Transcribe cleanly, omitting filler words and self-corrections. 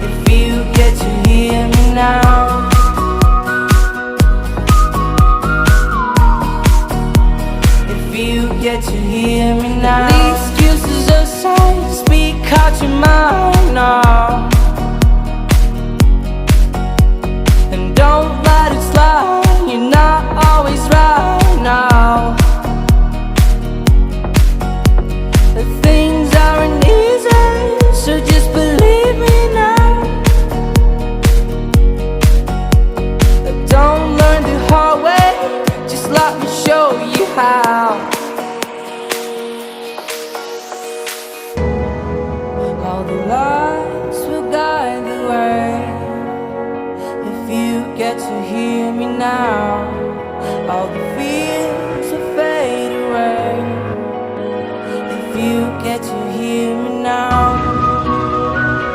if you get to hear me now. If you get to hear me now. The excuses aside, speak out your mind now. And don't let it slide, you're not always right now. The things aren't easy, so just believe me now. Don't learn the hard way, just let me show you how. All the lights will guide the way, if you get to hear me now. All the fears